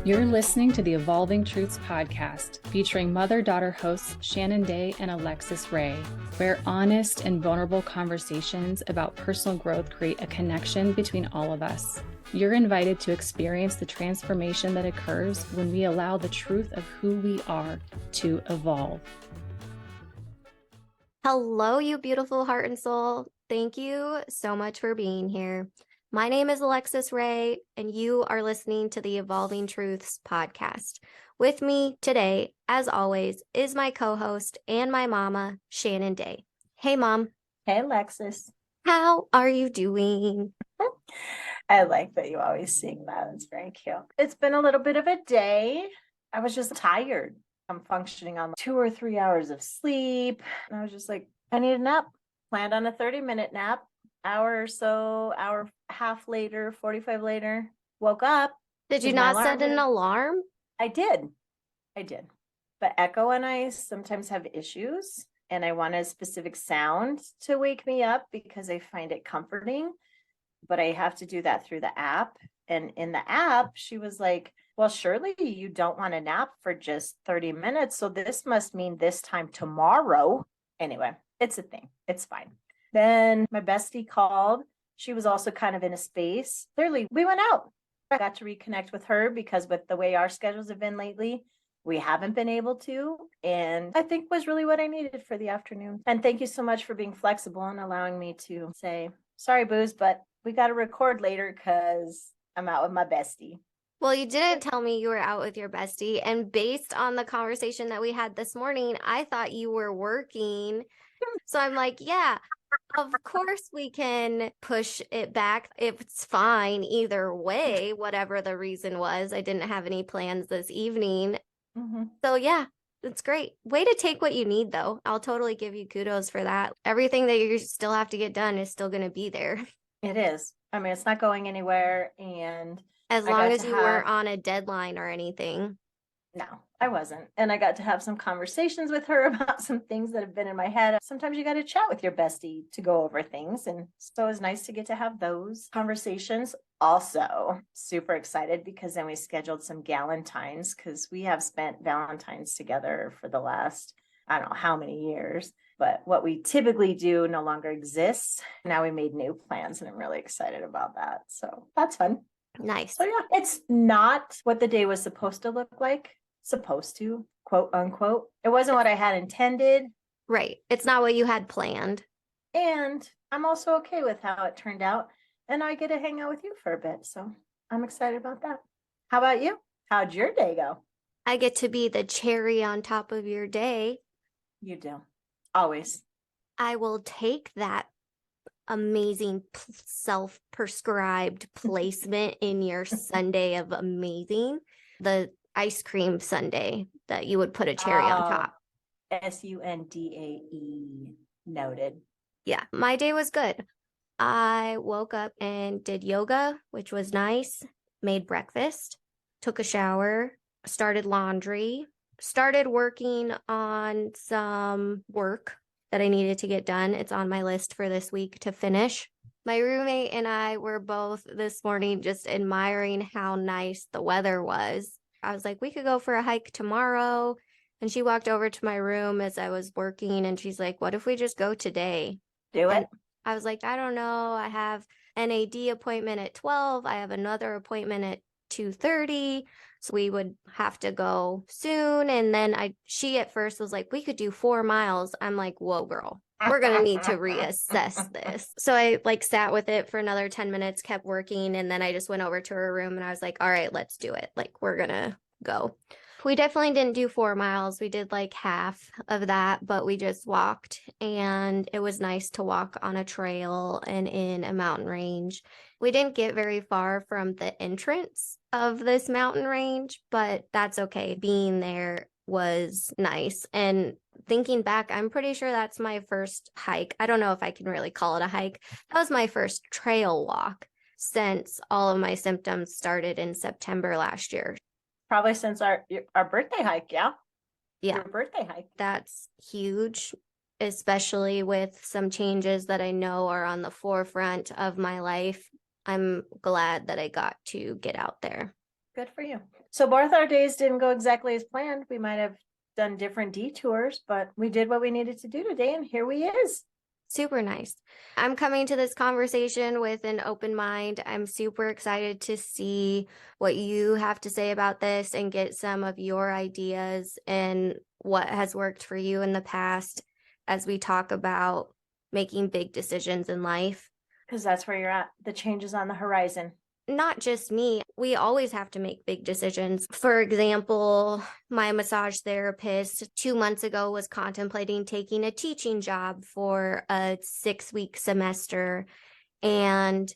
You're listening to the Evolving Truths podcast, featuring mother-daughter hosts Shannon and Alexus Rae, where honest and vulnerable conversations about personal growth create a connection between all of us. You're invited to experience the transformation that occurs when we allow the truth of who we are to evolve. Hello, you beautiful heart and soul. Thank you so much for being here. My name is Alexus Rae, and you are listening to the Evolving Truths podcast. With me today, as always, is my co-host and my mama, Shannon Day. Hey, Mom. Hey, Alexus. How are you doing? I like that you always sing that. It's very cute. It's been a little bit of a day. I was just tired. I'm functioning on 2 or 3 hours of sleep. And I was just like, I need a nap. Planned on a 30-minute nap. Hour or so, hour half later, 45 later, woke up. Did you not set an alarm? I did. But Echo and I sometimes have issues, and I want a specific sound to wake me up because I find it comforting. But I have to do that through the app. And in the app, she was like, well, surely you don't want to nap for just 30 minutes. So this must mean this time tomorrow. Anyway, it's a thing. It's fine. Then my bestie called. She was also kind of in a space. Clearly, we went out. I got to reconnect with her because with the way our schedules have been lately, we haven't been able to. And I think was really what I needed for the afternoon. And thank you so much for being flexible and allowing me to say, sorry, Booze, but we got to record later because I'm out with my bestie. Well, you didn't tell me you were out with your bestie. And based on the conversation that we had this morning, I thought you were working. So I'm like, yeah. Of course we can push it back. It's fine either way, whatever the reason was. I didn't have any plans this evening. Mm-hmm. So yeah, it's great. Way to take what you need though. I'll totally give you kudos for that. Everything that you still have to get done is still going to be there. It is. I mean, it's not going anywhere. And as long as you weren't on a deadline or anything. No, I wasn't. And I got to have some conversations with her about some things that have been in my head. Sometimes you got to chat with your bestie to go over things. And so it was nice to get to have those conversations. Also, super excited because then we scheduled some Galentines because we have spent Valentine's together for the last, I don't know how many years. But what we typically do no longer exists. Now we made new plans and I'm really excited about that. So that's fun. Nice. So yeah, it's not what the day was supposed to look like. Supposed to, quote unquote. It wasn't what I had intended. Right. It's not what you had planned. And I'm also okay with how it turned out. And I get to hang out with you for a bit. So I'm excited about that. How about you? How'd your day go? I get to be the cherry on top of your day. You do. Always. I will take that amazing self-prescribed placement in your sundae of amazing. The ice cream sundae that you would put a cherry on top. SUNDAE. Noted. Yeah, my day was good. I woke up and did yoga, which was nice, made breakfast, took a shower, started laundry, started working on some work that I needed to get done. It's on my list for this week to finish. My roommate and I were both this morning just admiring how nice the weather was. I was like, we could go for a hike tomorrow. And she walked over to my room as I was working and she's like, what if we just go today? Do it. And I was like, I don't know. I have an AD appointment at 12. I have another appointment at 2:30. So we would have to go soon. And then she at first was like, we could do 4 miles. I'm like, whoa, girl, we're going to need to reassess this. So I sat with it for another 10 minutes, kept working. And then I just went over to her room and I was like, all right, let's do it. We're going to go. We definitely didn't do 4 miles. We did half of that, but we just walked and it was nice to walk on a trail and in a mountain range. We didn't get very far from the entrance of this mountain range, but that's okay. Being there was nice. And thinking back, I'm pretty sure that's my first hike. I don't know if I can really call it a hike. That was my first trail walk since all of my symptoms started in September last year. Probably since our birthday hike, yeah? Yeah. Your birthday hike. That's huge, especially with some changes that I know are on the forefront of my life. I'm glad that I got to get out there. Good for you. So both our days didn't go exactly as planned. We might have done different detours, but we did what we needed to do today, and here we is. Super nice. I'm coming to this conversation with an open mind. I'm super excited to see what you have to say about this and get some of your ideas and what has worked for you in the past as we talk about making big decisions in life. Because that's where you're at. The change is on the horizon. Not just me, we always have to make big decisions. For example, my massage therapist 2 months ago was contemplating taking a teaching job for a 6-week semester. And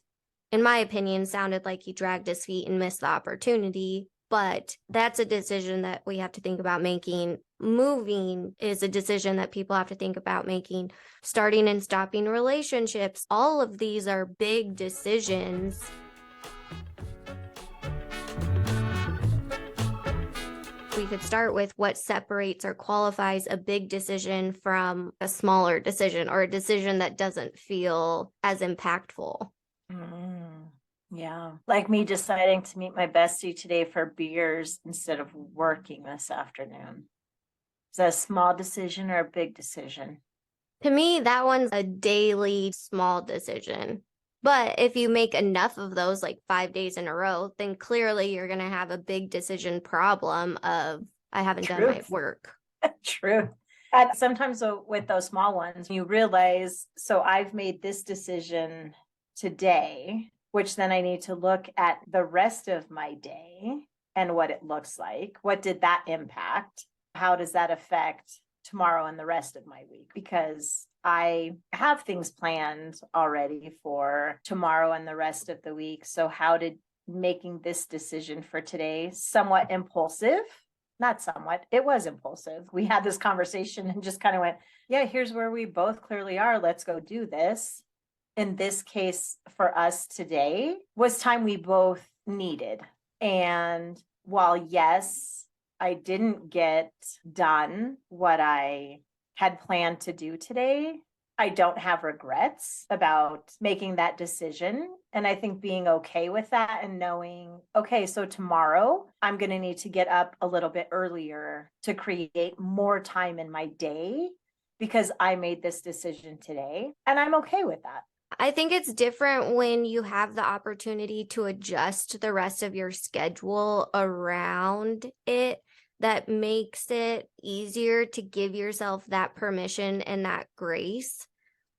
in my opinion, sounded like he dragged his feet and missed the opportunity. But that's a decision that we have to think about making. Moving is a decision that people have to think about making. Starting and stopping relationships, all of these are big decisions. We could start with what separates or qualifies a big decision from a smaller decision or a decision that doesn't feel as impactful. Yeah. Like me deciding to meet my bestie today for beers instead of working this afternoon. Is that a small decision or a big decision? To me, that one's a daily small decision. But if you make enough of those, like 5 days in a row, then clearly you're going to have a big decision problem of, I haven't done my work. True. And sometimes with those small ones, you realize, so I've made this decision today, which then I need to look at the rest of my day and what it looks like. What did that impact? How does that affect tomorrow and the rest of my week? Because I have things planned already for tomorrow and the rest of the week. So how did making this decision for today, somewhat impulsive, not somewhat, it was impulsive. We had this conversation and just kind of went, yeah, here's where we both clearly are. Let's go do this. In this case, for us today, was time we both needed. And while, yes, I didn't get done what I had planned to do today, I don't have regrets about making that decision. And I think being okay with that and knowing, okay, so tomorrow I'm going to need to get up a little bit earlier to create more time in my day because I made this decision today. And I'm okay with that. I think it's different when you have the opportunity to adjust the rest of your schedule around it. That makes it easier to give yourself that permission and that grace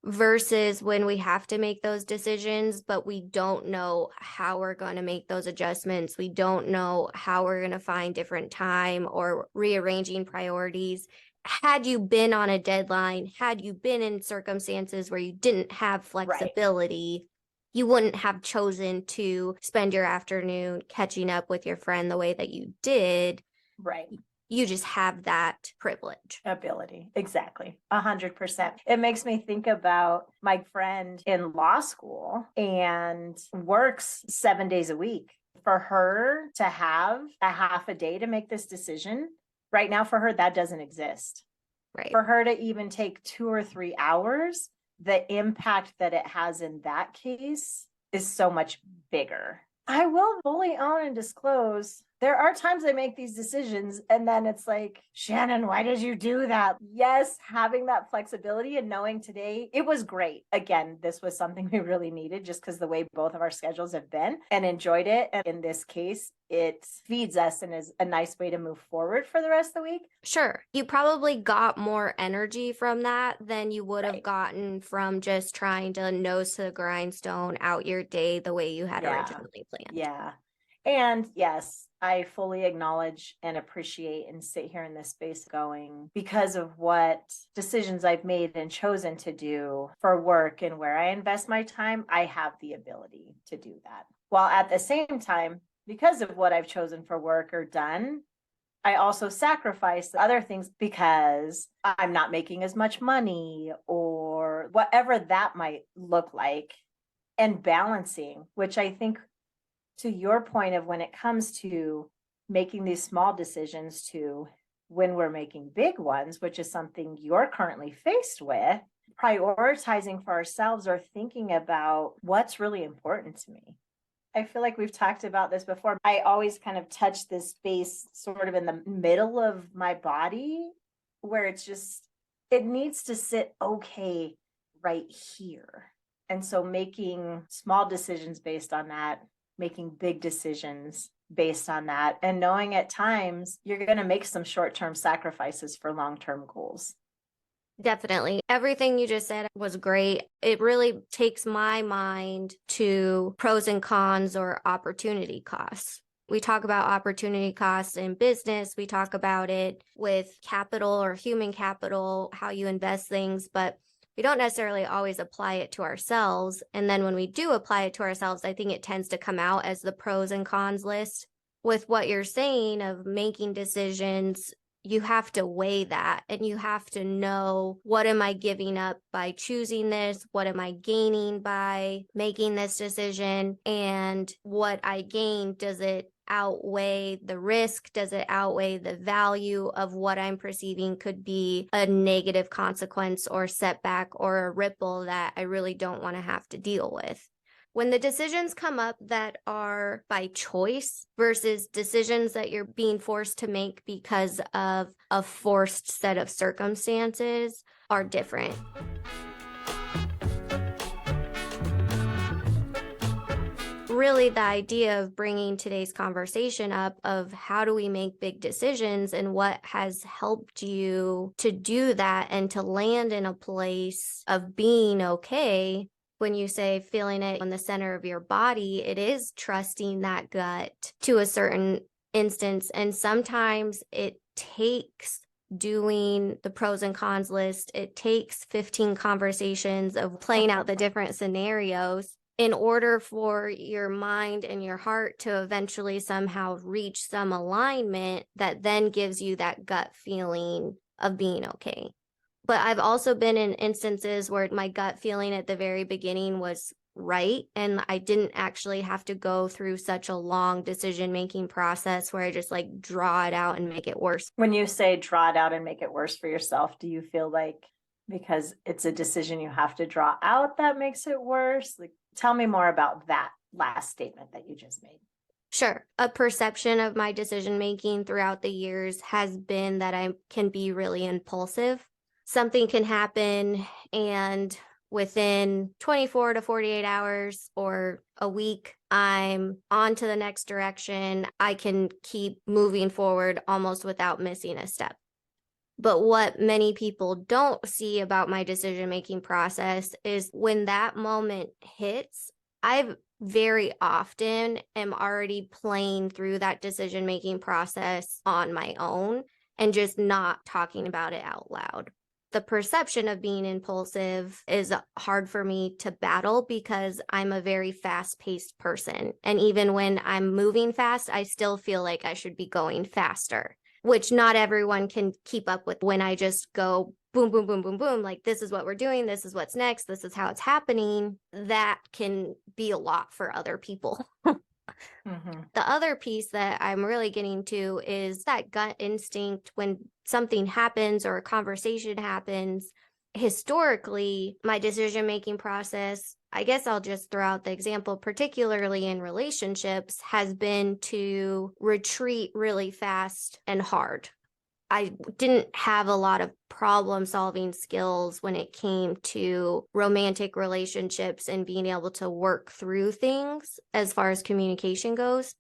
versus when we have to make those decisions, but we don't know how we're going to make those adjustments. We don't know how we're going to find different time or rearranging priorities. Had you been on a deadline, had you been in circumstances where you didn't have flexibility, you wouldn't have chosen to spend your afternoon catching up with your friend the way that you did. Right. You just have that privilege. Ability. Exactly. 100%. It makes me think about my friend in law school and works 7 days a week. For her to have a half a day to make this decision, right now for her, that doesn't exist. Right. For her to even take 2 or 3 hours, the impact that it has in that case is so much bigger. I will fully own and disclose, there are times I make these decisions and then it's like, Shannon, why did you do that? Yes, having that flexibility and knowing today, it was great. Again, this was something we really needed just because the way both of our schedules have been and enjoyed it. And in this case, it feeds us and is a nice way to move forward for the rest of the week. Sure. You probably got more energy from that than you would have gotten from just trying to nose to the grindstone out your day the way you had originally planned. Yeah. And yes, I fully acknowledge and appreciate and sit here in this space going because of what decisions I've made and chosen to do for work and where I invest my time, I have the ability to do that. While at the same time, because of what I've chosen for work or done, I also sacrifice other things because I'm not making as much money or whatever that might look like, and balancing, which I think to your point of when it comes to making these small decisions to when we're making big ones, which is something you're currently faced with, prioritizing for ourselves or thinking about what's really important to me. I feel like we've talked about this before. I always kind of touch this space sort of in the middle of my body where it's just, it needs to sit okay right here. And so making small decisions based on that, making big decisions based on that, and knowing at times you're going to make some short-term sacrifices for long-term goals. Definitely. Everything you just said was great. It really takes my mind to pros and cons or opportunity costs. We talk about opportunity costs in business. We talk about it with capital or human capital, how you invest things, but we don't necessarily always apply it to ourselves. And then when we do apply it to ourselves, I think it tends to come out as the pros and cons list. With what you're saying of making decisions, you have to weigh that, and you have to know, what am I giving up by choosing this? What am I gaining by making this decision? And what I gain, does it outweigh the risk? Does it outweigh the value of what I'm perceiving could be a negative consequence or setback or a ripple that I really don't want to have to deal with? When the decisions come up that are by choice versus decisions that you're being forced to make because of a forced set of circumstances are different. Really, the idea of bringing today's conversation up of how do we make big decisions and what has helped you to do that and to land in a place of being okay. When you say feeling it in the center of your body, it is trusting that gut to a certain instance. And sometimes it takes doing the pros and cons list. It takes 15 conversations of playing out the different scenarios in order for your mind and your heart to eventually somehow reach some alignment that then gives you that gut feeling of being okay. But I've also been in instances where my gut feeling at the very beginning was right, and I didn't actually have to go through such a long decision-making process where I just like draw it out and make it worse. When you say draw it out and make it worse for yourself, do you feel like because it's a decision you have to draw out that makes it worse? Like, tell me more about that last statement that you just made. Sure. A perception of my decision-making throughout the years has been that I can be really impulsive. Something can happen, and within 24 to 48 hours or a week, I'm on to the next direction. I can keep moving forward almost without missing a step. But what many people don't see about my decision-making process is when that moment hits, I've very often am already playing through that decision-making process on my own and just not talking about it out loud. The perception of being impulsive is hard for me to battle because I'm a very fast-paced person. And even when I'm moving fast, I still feel like I should be going faster, which not everyone can keep up with. When I just go boom, boom, boom, boom, boom, like this is what we're doing, this is what's next, this is how it's happening, that can be a lot for other people. Mm-hmm. The other piece that I'm really getting to is that gut instinct when something happens or a conversation happens. Historically, my decision-making process, I guess I'll just throw out the example, particularly in relationships, has been to retreat really fast and hard. I didn't have a lot of problem-solving skills when it came to romantic relationships and being able to work through things as far as communication goes.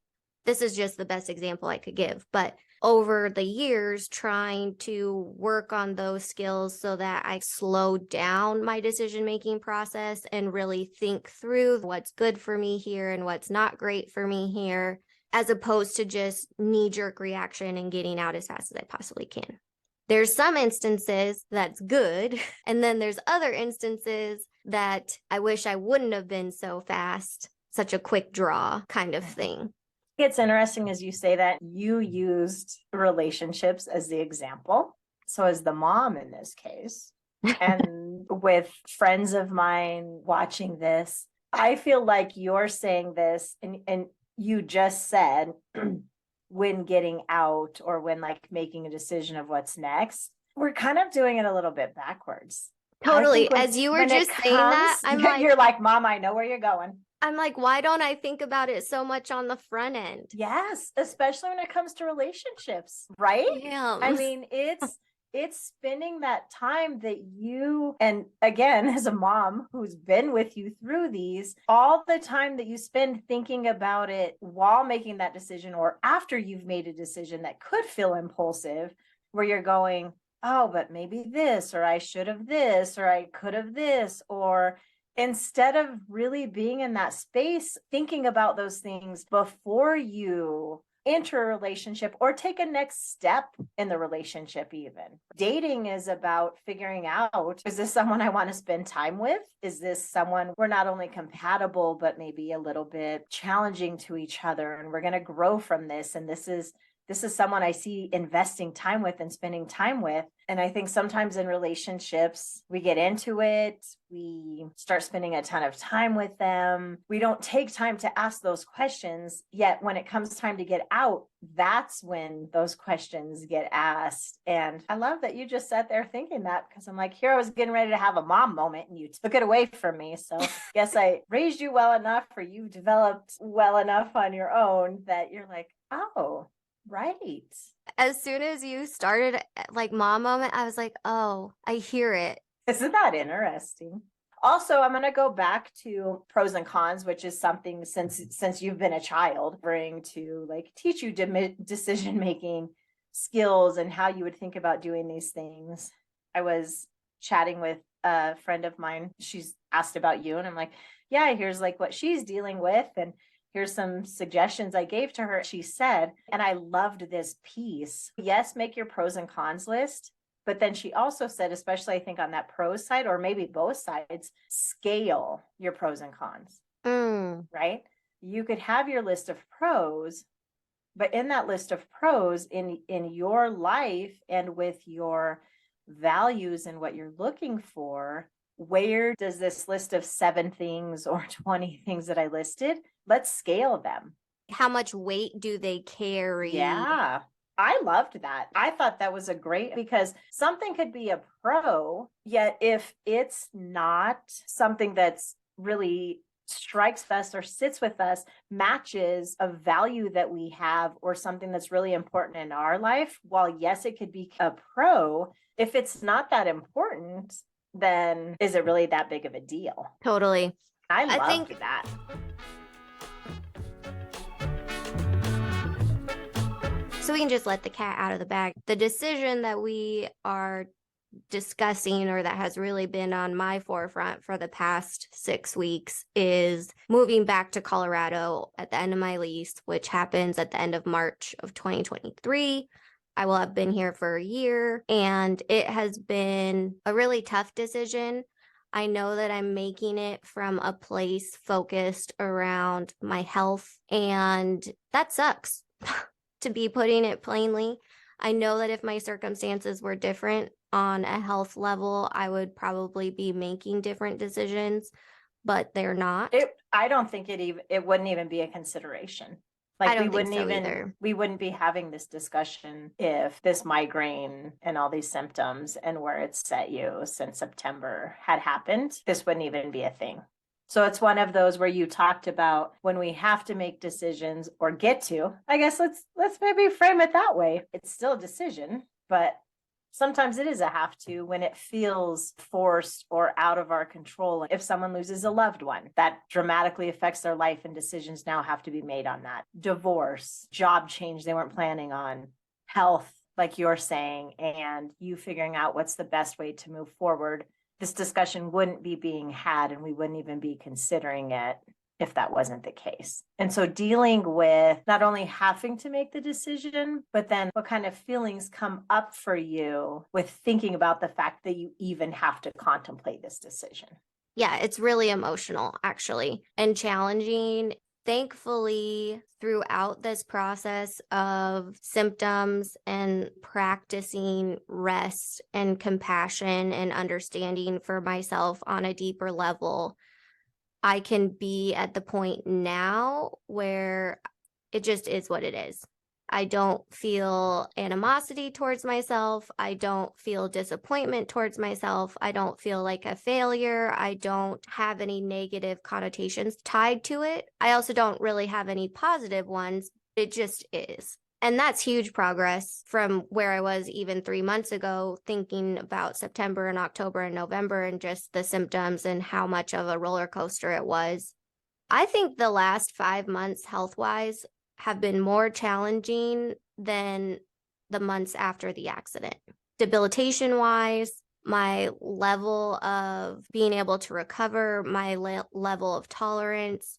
This is just the best example I could give. But over the years, trying to work on those skills so that I slow down my decision-making process and really think through what's good for me here and what's not great for me here, as opposed to just knee-jerk reaction and getting out as fast as I possibly can. There's some instances that's good, and then there's other instances that I wish I wouldn't have been so fast, such a quick draw kind of thing. It's interesting as you say that you used relationships as the example. So as the mom in this case, and with friends of mine watching this, I feel like you're saying this and you just said when getting out or when like making a decision of what's next, we're kind of doing it a little bit backwards. Totally. As you were just saying that, I'm like, you're like, Mom, I know where you're going. I'm like, why don't I think about it so much on the front end? Yes, especially when it comes to relationships, right? Damn. I mean, it's spending that time that you, and again, as a mom who's been with you through these, all the time that you spend thinking about it while making that decision or after you've made a decision that could feel impulsive, where you're going, oh, but maybe this, or I should have this, or I could have this, or instead of really being in that space, thinking about those things before you enter a relationship or take a next step in the relationship. Even dating is about figuring out, is this someone I want to spend time with? Is this someone we're not only compatible but maybe a little bit challenging to each other, and we're going to grow from this, and this is someone I see investing time with and spending time with. And I think sometimes in relationships, we get into it, we start spending a ton of time with them. We don't take time to ask those questions. Yet when it comes time to get out, that's when those questions get asked. And I love that you just sat there thinking that, because I'm like, here I was getting ready to have a mom moment and you took it away from me. So guess I raised you well enough, or you developed well enough on your own that you're like, oh, right. As soon as you started like mom moment, I was like, oh, I hear it. Isn't that interesting? Also, I'm going to go back to pros and cons, which is something since you've been a child, bring to like teach you decision making skills and how you would think about doing these things. I was chatting with a friend of mine. She's asked about you, and I'm like, yeah, here's like what she's dealing with, and here's some suggestions I gave to her. She said, and I loved this piece. Yes, make your pros and cons list. But then she also said, especially I think on that pros side, or maybe both sides, scale your pros and cons, right? You could have your list of pros, but in that list of pros in your life and with your values and what you're looking for, where does this list of 7 things or 20 things that I listed, let's scale them. How much weight do they carry? Yeah, I loved that. I thought that was a great, because something could be a pro, yet if it's not something that's really strikes us or sits with us, matches a value that we have or something that's really important in our life, while yes, it could be a pro, if it's not that important, then is it really that big of a deal? Totally. I loved that. So we can just let the cat out of the bag. The decision that we are discussing, or that has really been on my forefront for the past 6 weeks, is moving back to Colorado at the end of my lease, which happens at the end of March of 2023. I will have been here for a year, and it has been a really tough decision. I know that I'm making it from a place focused around my health, and that sucks, to be putting it plainly. I know that if my circumstances were different on a health level, I would probably be making different decisions, but they're not. I don't think it wouldn't even be a consideration. Like, we wouldn't be having this discussion if this migraine and all these symptoms and where it's set you since September had happened. This wouldn't even be a thing. So it's one of those where you talked about when we have to make decisions or get to, I guess let's maybe frame it that way. It's still a decision, but sometimes it is a have to when it feels forced or out of our control. If someone loses a loved one, that dramatically affects their life, and decisions now have to be made on that. Divorce, job change they weren't planning on, health, like you're saying, and you figuring out what's the best way to move forward. This discussion wouldn't be being had, and we wouldn't even be considering it if that wasn't the case. And so dealing with not only having to make the decision, but then what kind of feelings come up for you with thinking about the fact that you even have to contemplate this decision. Yeah, it's really emotional, actually, and challenging. Thankfully, throughout this process of symptoms and practicing rest and compassion and understanding for myself on a deeper level, I can be at the point now where it just is what it is. I don't feel animosity towards myself. I don't feel disappointment towards myself. I don't feel like a failure. I don't have any negative connotations tied to it. I also don't really have any positive ones. It just is. And that's huge progress from where I was even 3 months ago, thinking about September and October and November and just the symptoms and how much of a roller coaster it was. I think the last 5 months, health wise, have been more challenging than the months after the accident. Debilitation wise, my level of being able to recover, my level of tolerance,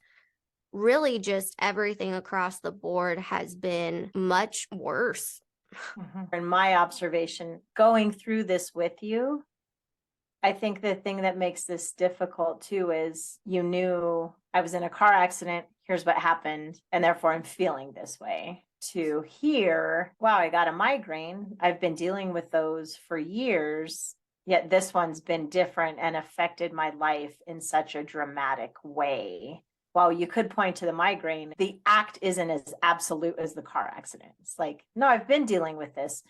really just everything across the board has been much worse. In my observation, going through this with you, I think the thing that makes this difficult too is you knew I was in a car accident, here's what happened, and therefore I'm feeling this way. To hear, wow, I got a migraine. I've been dealing with those for years, yet this one's been different and affected my life in such a dramatic way. While you could point to the migraine, the act isn't as absolute as the car accident. It's like, no, I've been dealing with this.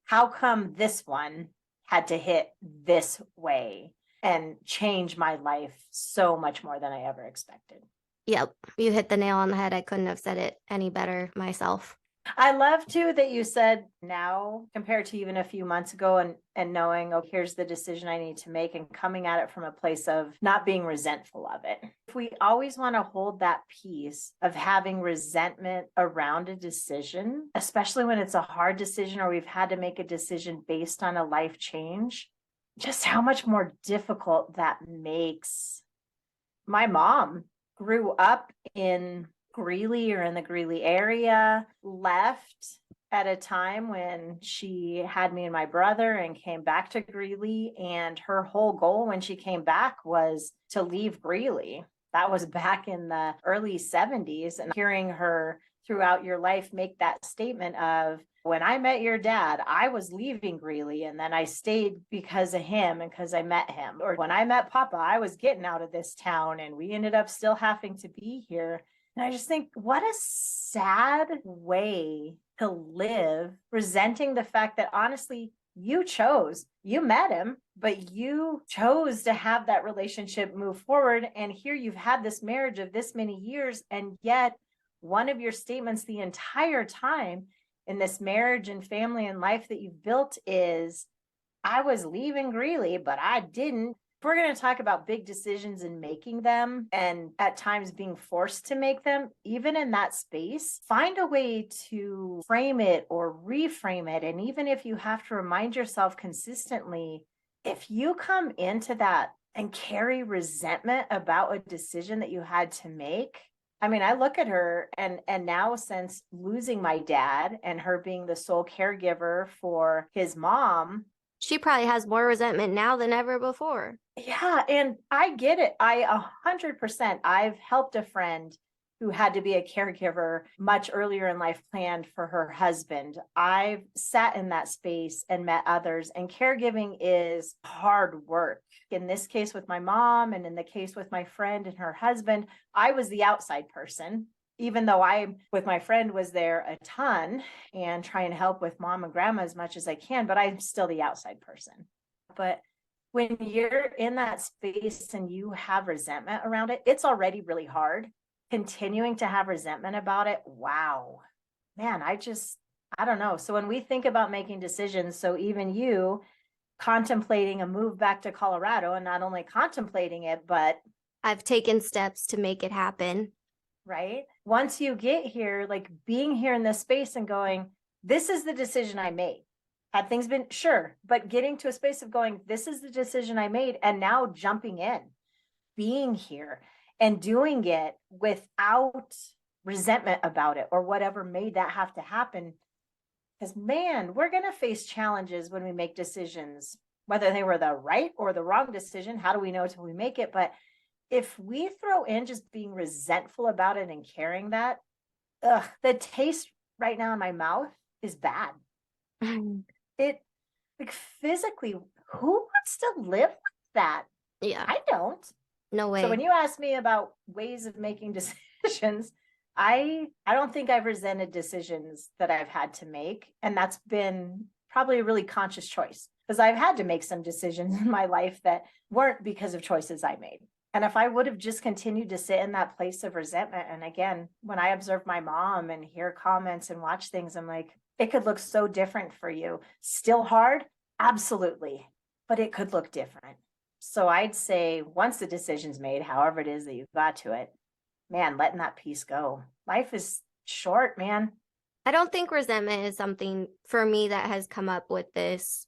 How come this one had to hit this way and change my life so much more than I ever expected? Yep, you hit the nail on the head. I couldn't have said it any better myself. I love too that you said now compared to even a few months ago and knowing, oh, here's the decision I need to make and coming at it from a place of not being resentful of it. If we always want to hold that piece of having resentment around a decision, especially when it's a hard decision or we've had to make a decision based on a life change, just how much more difficult that makes. My mom grew up in Greeley or in the Greeley area, left at a time when she had me and my brother and came back to Greeley. And her whole goal when she came back was to leave Greeley. That was back in the early 70s. And hearing her throughout your life make that statement of, when I met your dad, I was leaving Greeley and then I stayed because of him and because I met him. Or when I met Papa, I was getting out of this town and we ended up still having to be here. And I just think, what a sad way to live, resenting the fact that honestly, you met him, but you chose to have that relationship move forward. And here you've had this marriage of this many years. And yet one of your statements the entire time in this marriage and family and life that you've built is, I was leaving Greeley, but I didn't. If we're going to talk about big decisions and making them and at times being forced to make them, even in that space, find a way to frame it or reframe it. And even if you have to remind yourself consistently, if you come into that and carry resentment about a decision that you had to make, I mean, I look at her and now since losing my dad and her being the sole caregiver for his mom, she probably has more resentment now than ever before. Yeah. And I get it. 100%. I've helped a friend who had to be a caregiver much earlier in life, planned for her husband. I've sat in that space and met others, and caregiving is hard work. In this case with my mom, and in the case with my friend and her husband, I was the outside person, even though I, with my friend, was there a ton and trying to help with mom and grandma as much as I can, but I'm still the outside person. But when you're in that space and you have resentment around it, it's already really hard. Continuing to have resentment about it, wow, man, I don't know. So when we think about making decisions, so even you contemplating a move back to Colorado, and not only contemplating it, but I've taken steps to make it happen. Right? Once you get here, like being here in this space and going, this is the decision I made. Had things been sure, but getting to a space of going, this is the decision I made, and now jumping in, being here and doing it without resentment about it or whatever made that have to happen. Because man, we're going to face challenges when we make decisions, whether they were the right or the wrong decision. How do we know till we make it? But if we throw in just being resentful about it and carrying that, the taste right now in my mouth is bad. It, like, physically, who wants to live like that? Yeah. I don't. No way. So when you ask me about ways of making decisions, I don't think I've resented decisions that I've had to make. And that's been probably a really conscious choice, because I've had to make some decisions in my life that weren't because of choices I made. And if I would have just continued to sit in that place of resentment, and again, when I observe my mom and hear comments and watch things, I'm like, it could look so different for you. Still hard? Absolutely. But it could look different. So I'd say once the decision's made, however it is that you got to it, man, letting that piece go. Life is short, man. I don't think resentment is something for me that has come up with this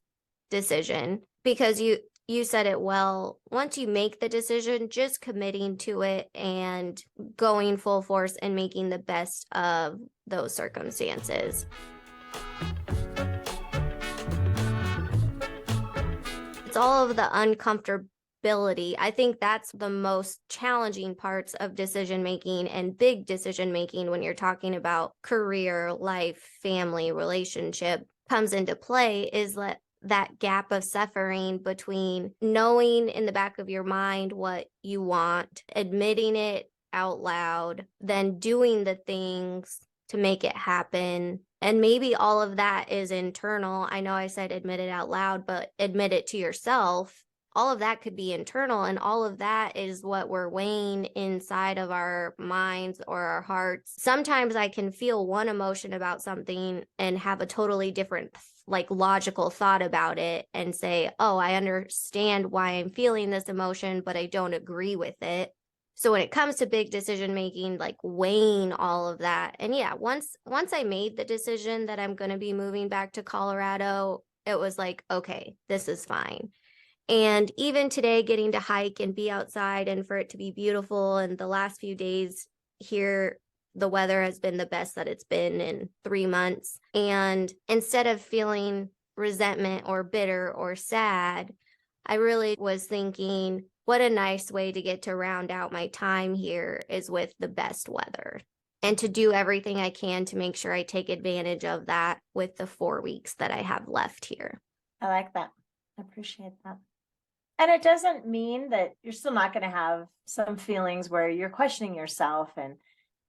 decision, because you said it well. Once you make the decision, just committing to it and going full force and making the best of those circumstances. It's all of the uncomfortability. I think that's the most challenging parts of decision making and big decision making when you're talking about career, life, family, relationship comes into play, is that gap of suffering between knowing in the back of your mind what you want, admitting it out loud, then doing the things to make it happen. And maybe all of that is internal. I know I said admit it out loud, but admit it to yourself. All of that could be internal, and all of that is what we're weighing inside of our minds or our hearts. Sometimes I can feel one emotion about something and have a totally different logical thought about it and say, oh, I understand why I'm feeling this emotion, but I don't agree with it. So when it comes to big decision making, weighing all of that. And yeah, once I made the decision that I'm going to be moving back to Colorado, it was like, okay, this is fine. And even today, getting to hike and be outside and for it to be beautiful, and the last few days here, the weather has been the best that it's been in 3 months. And instead of feeling resentment or bitter or sad, I really was thinking, what a nice way to get to round out my time here is with the best weather, and to do everything I can to make sure I take advantage of that with the 4 weeks that I have left here. I like that. I appreciate that. And it doesn't mean that you're still not going to have some feelings where you're questioning yourself and,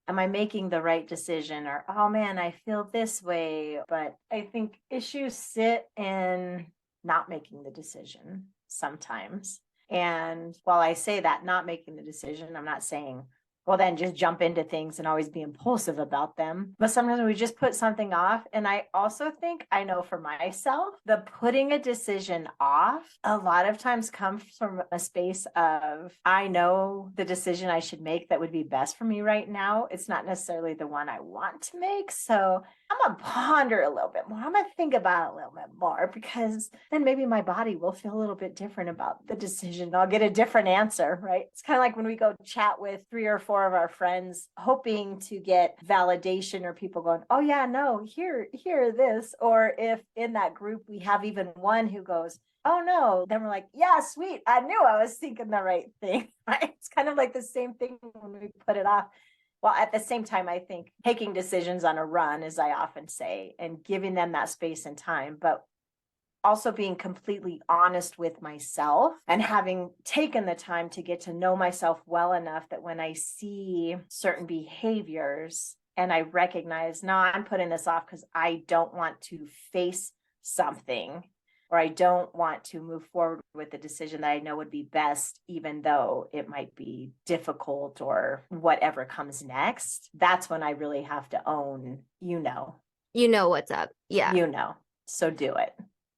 am I making the right decision? Or, oh man, I feel this way. But I think issues sit in not making the decision sometimes. And while I say that, not making the decision, I'm not saying, well, then just jump into things and always be impulsive about them. But sometimes we just put something off. And I also think, I know for myself, the putting a decision off a lot of times comes from a space of, I know the decision I should make that would be best for me right now. It's not necessarily the one I want to make. So I'm going to ponder a little bit more. I'm going to think about it a little bit more, because then maybe my body will feel a little bit different about the decision. I'll get a different answer, right? It's kind of like when we go chat with 3 or 4 of our friends, hoping to get validation or people going, oh yeah, no, here this. Or if in that group we have even one who goes, oh no, then we're like, yeah, sweet. I knew I was thinking the right thing, right? It's kind of like the same thing when we put it off. Well, at the same time, I think taking decisions on a run, as I often say, and giving them that space and time, but also being completely honest with myself and having taken the time to get to know myself well enough that when I see certain behaviors and I recognize, no, I'm putting this off because I don't want to face something, or I don't want to move forward with the decision that I know would be best, even though it might be difficult or whatever comes next. That's when I really have to own, you know what's up. Yeah. So do it.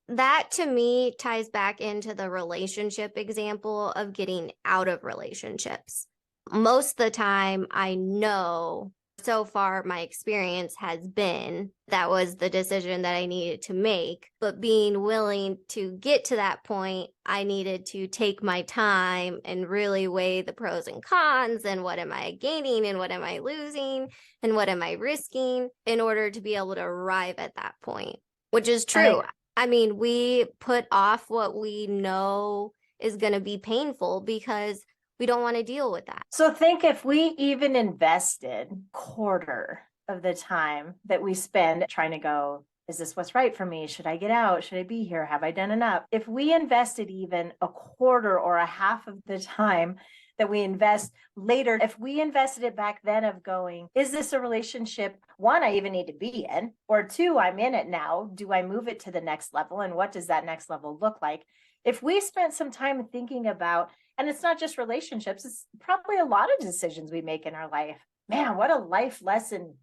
That to me ties back into the relationship example of getting out of relationships. Most of the time, I know so far my experience has been that was the decision that I needed to make. But being willing to get to that point, I needed to take my time and really weigh the pros and cons, and what am I gaining and what am I losing and what am I risking in order to be able to arrive at that point, which is true. I mean, we put off what we know is going to be painful because we don't want to deal with that. So think if we even invested quarter of the time that we spend trying to go, Is this what's right for me? Should I get out? Should I be here? Have I done enough? If we invested even a quarter or a half of the time that we invest later, if we invested it back then of going, is this a relationship, one, I even need to be in, or two, I'm in it now. Do I move it to the next level? And what does that next level look like? If we spent some time thinking about, and it's not just relationships, it's probably a lot of decisions we make in our life. Man, what a life lesson.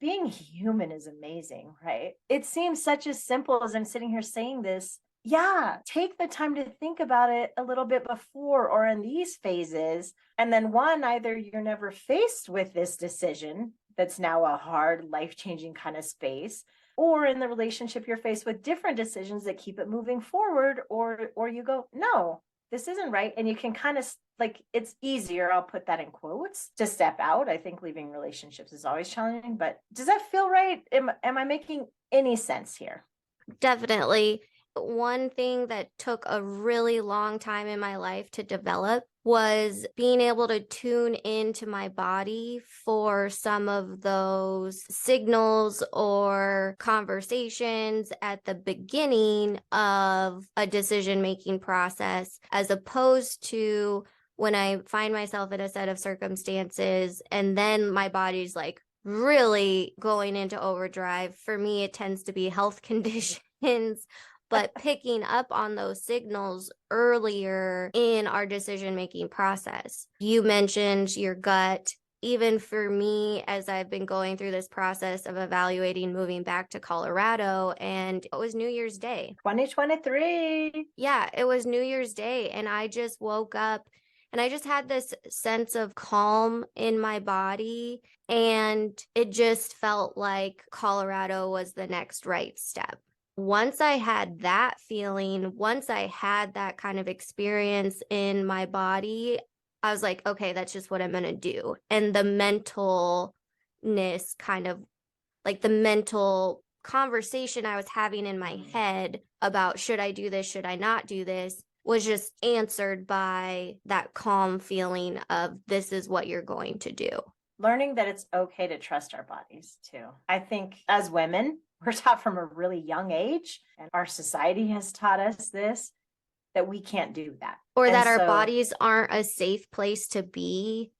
Being human is amazing, right? It seems such as simple as I'm sitting here saying this. Yeah, take the time to think about it a little bit before or in these phases. And then one, either you're never faced with this decision that's now a hard, life-changing kind of space, or in the relationship, you're faced with different decisions that keep it moving forward, or you go, no, this isn't right. And you can kind of like, it's easier, I'll put that in quotes, to step out. I think leaving relationships is always challenging, but does that feel right? Am I making any sense here? Definitely. One thing that took a really long time in my life to develop was being able to tune into my body for some of those signals or conversations at the beginning of a decision-making process, as opposed to when I find myself in a set of circumstances and then my body's like really going into overdrive. For me, it tends to be health conditions. But picking up on those signals earlier in our decision-making process. You mentioned your gut. Even for me, as I've been going through this process of evaluating moving back to Colorado, and it was New Year's Day. 2023. Yeah, it was New Year's Day, and I just woke up and I just had this sense of calm in my body, and it just felt like Colorado was the next right step. Once I had that feeling, once I had that kind of experience in my body, I was like, okay, that's just what I'm going to do. And the mentalness, kind of like the mental conversation I was having in my head about should I do this, should I not do this, was just answered by that calm feeling of this is what you're going to do. Learning that it's okay to trust our bodies too. I think as women, we're taught from a really young age, and our society has taught us this, that we can't do that. Or And that our so- bodies aren't a safe place to be.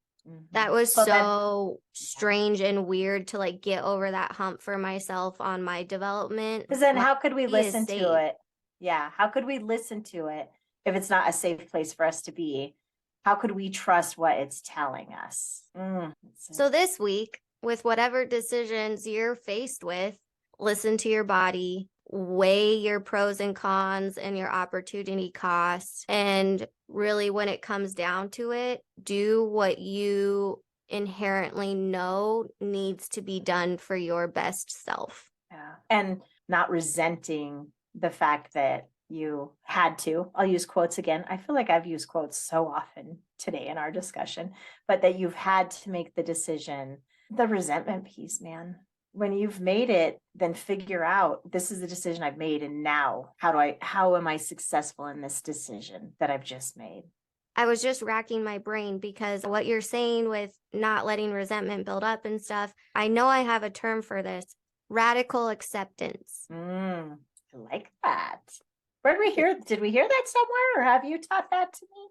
That was So so strange and weird to like get over that hump for myself on my development. Because then My how could we body is listen safe. to it? Yeah. How could we listen to it if it's not a safe place for us to be? How could we trust what it's telling us? So this week, with whatever decisions you're faced with, listen to your body, weigh your pros and cons and your opportunity costs. And really, when it comes down to it, do what you inherently know needs to be done for your best self. Yeah. And not resenting the fact that you had to, I'll use quotes again. I feel like I've used quotes so often today in our discussion, but that you've had to make the decision. The resentment piece, man. When you've made it, then figure out, this is the decision I've made, and now how am I successful in this decision that I've just made? I was just racking my brain because what you're saying with not letting resentment build up and stuff, I know I have a term for this: radical acceptance. I like that. Where did we hear that somewhere, or have you taught that to me?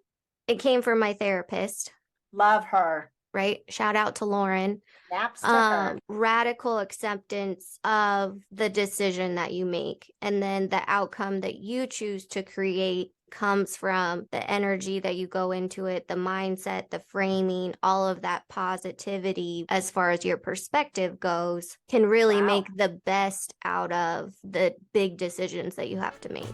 It came from my therapist. Love her. Right? Shout out to Lauren. Naps to her. Radical acceptance of the decision that you make, and then the outcome that you choose to create comes from the energy that you go into it, the mindset, the framing, all of that positivity as far as your perspective goes can really make the best out of the big decisions that you have to make.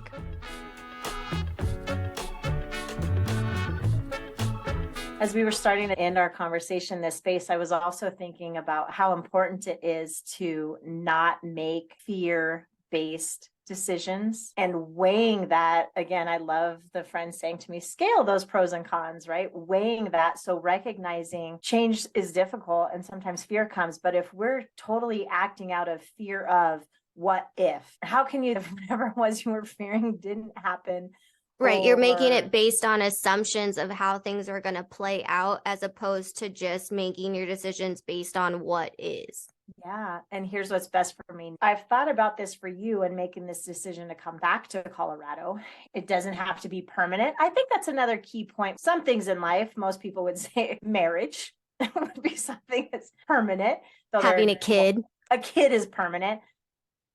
As we were starting to end our conversation in this space, I was also thinking about how important it is to not make fear-based decisions and weighing that. Again, I love the friend saying to me, scale those pros and cons, right? Weighing that. So recognizing change is difficult and sometimes fear comes, but if we're totally acting out of fear of what if, how can you, if whatever it was you were fearing didn't happen? Right, you're making it based on assumptions of how things are going to play out, as opposed to just making your decisions based on what is. Yeah. And here's what's best for me. I've thought about this for you and making this decision to come back to Colorado. It doesn't have to be permanent. I think that's another key point. Some things in life, most people would say marriage would be something that's permanent. Though Having a kid. a kid is permanent.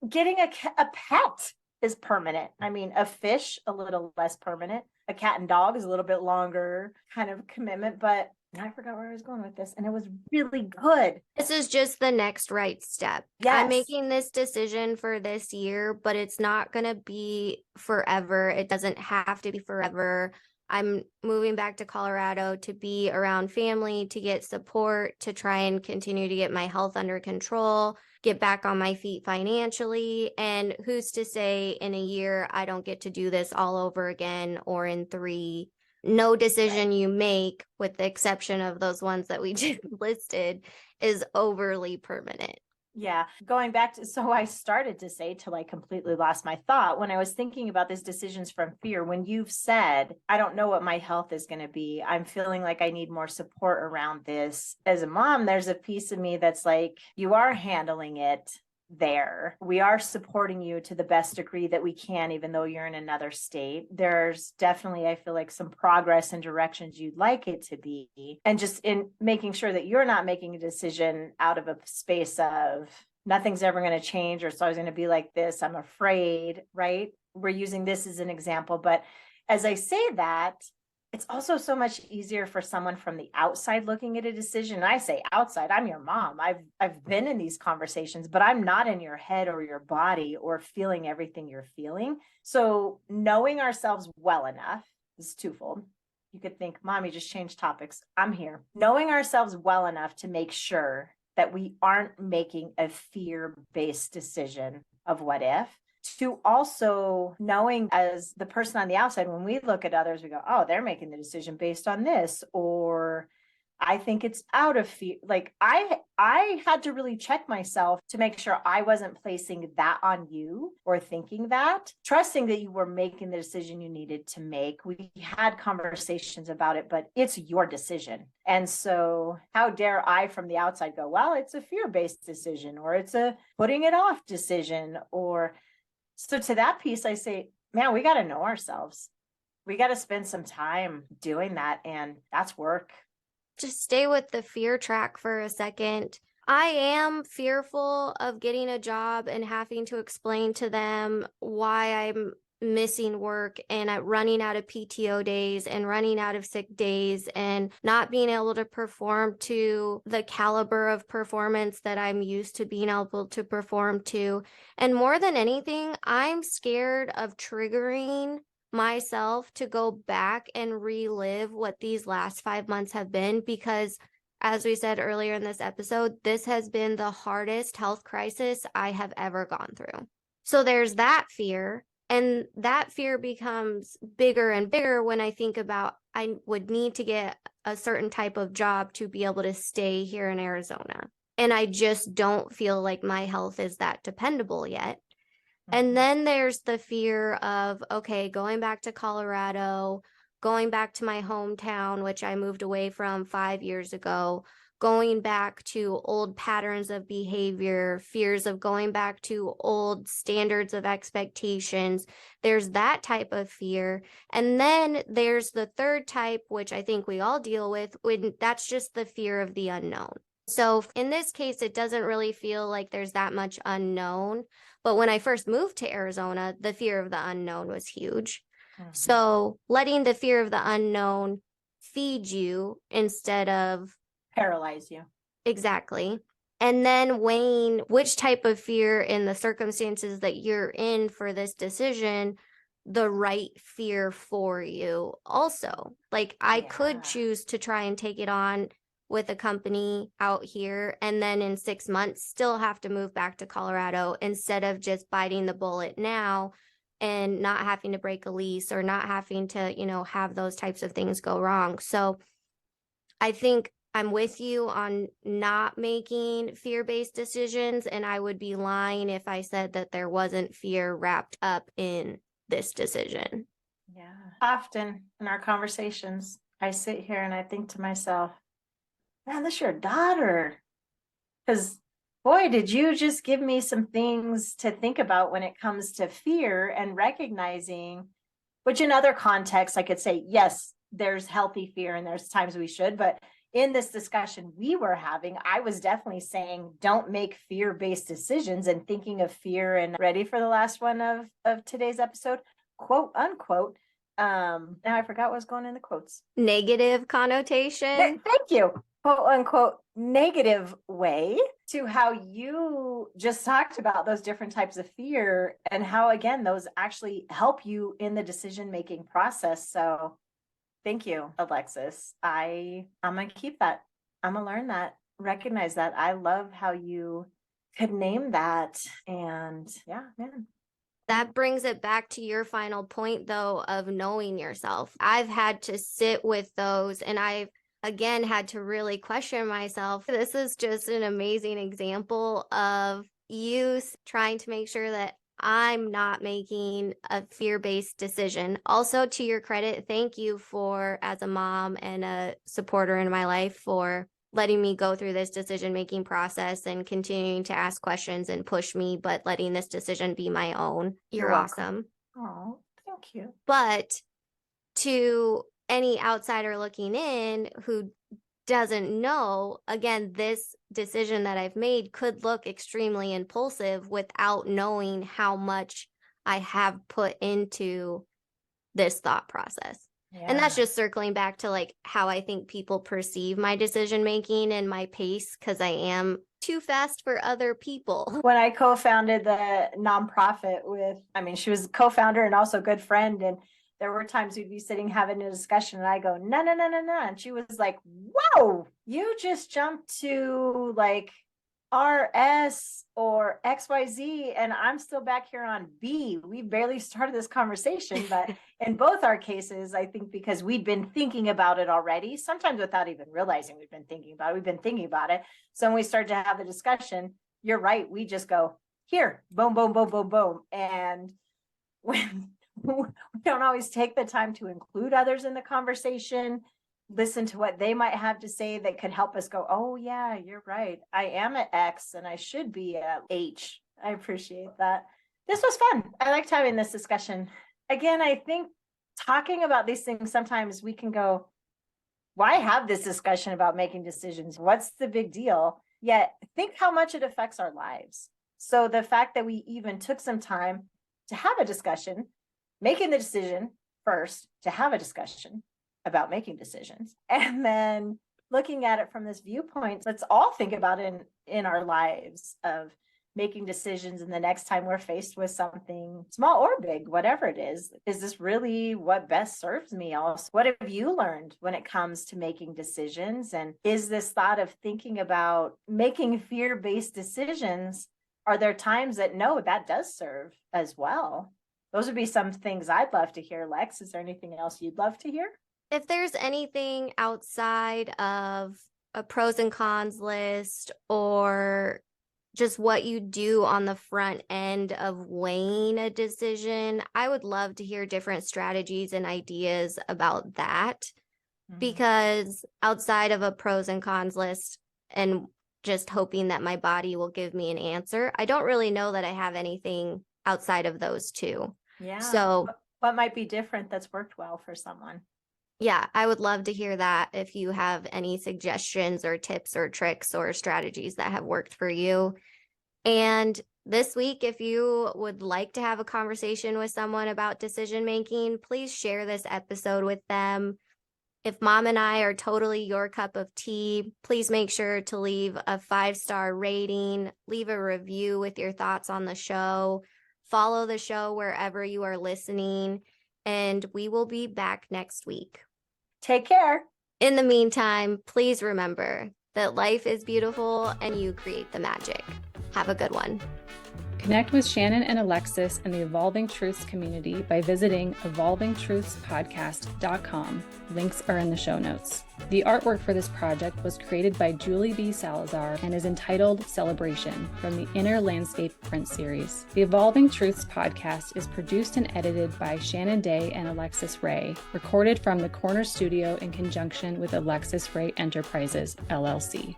Getting a pet is permanent. I mean, a fish, a little less permanent. A cat and dog is a little bit longer kind of commitment, but I forgot where I was going with this, and it was really good. This is just the next right step. Yes. I'm making this decision for this year, but it's not going to be forever. It doesn't have to be forever. I'm moving back to Colorado to be around family, to get support, to try and continue to get my health under control, get back on my feet financially. And who's to say in a year I don't get to do this all over again, or in 3? No decision you make, with the exception of those ones that we just listed, is overly permanent. Yeah. Going back to, so I started to say till I completely lost my thought when I was thinking about these decisions from fear. When you've said, I don't know what my health is going to be, I'm feeling like I need more support around this. As a mom, there's a piece of me that's like, you are handling it there. We are supporting you to the best degree that we can, even though you're in another state. There's definitely, I feel like, some progress and directions you'd like it to be. And just in making sure that you're not making a decision out of a space of nothing's ever going to change, or it's always going to be like this, I'm afraid, right? We're using this as an example. But as I say that, it's also so much easier for someone from the outside looking at a decision. I say outside, I'm your mom. I've been in these conversations, but I'm not in your head or your body or feeling everything you're feeling. So knowing ourselves well enough is twofold. You could think, Mom, you just changed topics. I'm here. Knowing ourselves well enough to make sure that we aren't making a fear-based decision of what if, to also knowing as the person on the outside, when we look at others, we go, oh, they're making the decision based on this, or I think it's out of fear. Like I had to really check myself to make sure I wasn't placing that on you or thinking that, trusting that you were making the decision you needed to make. We had conversations about it, but it's your decision. And so how dare I from the outside go, well, it's a fear-based decision, or it's a putting it off decision, or so to that piece, I say, man, we got to know ourselves. We got to spend some time doing that. And that's work. Just stay with the fear track for a second. I am fearful of getting a job and having to explain to them why I'm missing work and running out of PTO days and running out of sick days and not being able to perform to the caliber of performance that I'm used to being able to perform to. And more than anything, I'm scared of triggering myself to go back and relive what these last 5 months have been, because as we said earlier in this episode, this has been the hardest health crisis I have ever gone through. So there's that fear. And that fear becomes bigger and bigger when I think about I would need to get a certain type of job to be able to stay here in Arizona. And I just don't feel like my health is that dependable yet. And then there's the fear of, okay, going back to Colorado, going back to my hometown, which I moved away from 5 years ago, going back to old patterns of behavior, fears of going back to old standards of expectations. There's that type of fear. And then there's the third type, which I think we all deal with, when that's just the fear of the unknown. So in this case, it doesn't really feel like there's that much unknown. But when I first moved to Arizona, the fear of the unknown was huge. So letting the fear of the unknown feed you instead of paralyze you. Exactly. And then weighing which type of fear in the circumstances that you're in for this decision, the right fear for you also. Like I could choose to try and take it on with a company out here and then in 6 months still have to move back to Colorado instead of just biting the bullet now and not having to break a lease or not having to, have those types of things go wrong. So I think I'm with you on not making fear-based decisions, and I would be lying if I said that there wasn't fear wrapped up in this decision. Yeah. Often in our conversations, I sit here and I think to myself, man, this is your daughter. Because Boy, did you just give me some things to think about when it comes to fear and recognizing, which in other contexts, I could say, yes, there's healthy fear and there's times we should, but in this discussion we were having, I was definitely saying, don't make fear-based decisions, and thinking of fear. And ready for the last one of today's episode, quote unquote. Now I forgot what was going in the quotes. Negative connotation. Thank you. Quote unquote negative way to how you just talked about those different types of fear, and how, again, those actually help you in the decision-making process. So thank you, Alexus. I'm going to keep that. I'm going to learn that, recognize that. I love how you could name that. And yeah, man. That brings it back to your final point, though, of knowing yourself. I've had to sit with those, and I've, again, had to really question myself. This is just an amazing example of you trying to make sure that I'm not making a fear-based decision. Also, to your credit, thank you for, as a mom and a supporter in my life, for letting me go through this decision-making process and continuing to ask questions and push me, but letting this decision be my own. You're awesome. Oh, thank you. But to any outsider looking in who doesn't know, again, this decision that I've made could look extremely impulsive without knowing how much I have put into this thought process. Yeah. And that's just circling back to like how I think people perceive my decision making and my pace, because I am too fast for other people. When I co-founded the nonprofit she was co-founder and also good friend, and there were times we'd be sitting having a discussion and I go, no. And she was like, whoa, you just jumped to like RS or XYZ, and I'm still back here on B. We barely started this conversation, but in both our cases, I think because we'd been thinking about it already, sometimes without even realizing we've been thinking about it. So when we start to have the discussion, you're right, we just go, here, boom, boom, boom, boom, boom. And when we don't always take the time to include others in the conversation, listen to what they might have to say that could help us go, oh yeah, you're right, I am at X and I should be at H. I appreciate that. This was fun. I liked having this discussion. Again, I think talking about these things, sometimes we can go, why have this discussion about making decisions? What's the big deal? Yet think how much it affects our lives. So the fact that we even took some time to have a discussion, making the decision first to have a discussion about making decisions, and then looking at it from this viewpoint, let's all think about it in our lives of making decisions. And the next time we're faced with something small or big, whatever it is this really what best serves me? Also, what have you learned when it comes to making decisions? And is this thought of thinking about making fear-based decisions, are there times that no, that does serve as well? Those would be some things I'd love to hear. Lex, is there anything else you'd love to hear? If there's anything outside of a pros and cons list, or just what you do on the front end of weighing a decision, I would love to hear different strategies and ideas about that. Because outside of a pros and cons list and just hoping that my body will give me an answer, I don't really know that I have anything outside of those two. Yeah. So what might be different that's worked well for someone? Yeah, I would love to hear that if you have any suggestions or tips or tricks or strategies that have worked for you. And this week, if you would like to have a conversation with someone about decision making, please share this episode with them. If Mom and I are totally your cup of tea, please make sure to leave a 5-star rating, leave a review with your thoughts on the show, follow the show wherever you are listening, and we will be back next week. Take care. In the meantime, please remember that life is beautiful and you create the magic. Have a good one. Connect with Shannon and Alexus and the Evolving Truths community by visiting evolvingtruthspodcast.com. Links are in the show notes. The artwork for this project was created by Julie B. Salazar and is entitled Celebration from the Inner Landscape print series. The Evolving Truths podcast is produced and edited by Shannon Day and Alexus Rae, recorded from the Corner Studio in conjunction with Alexus Rae Enterprises, LLC.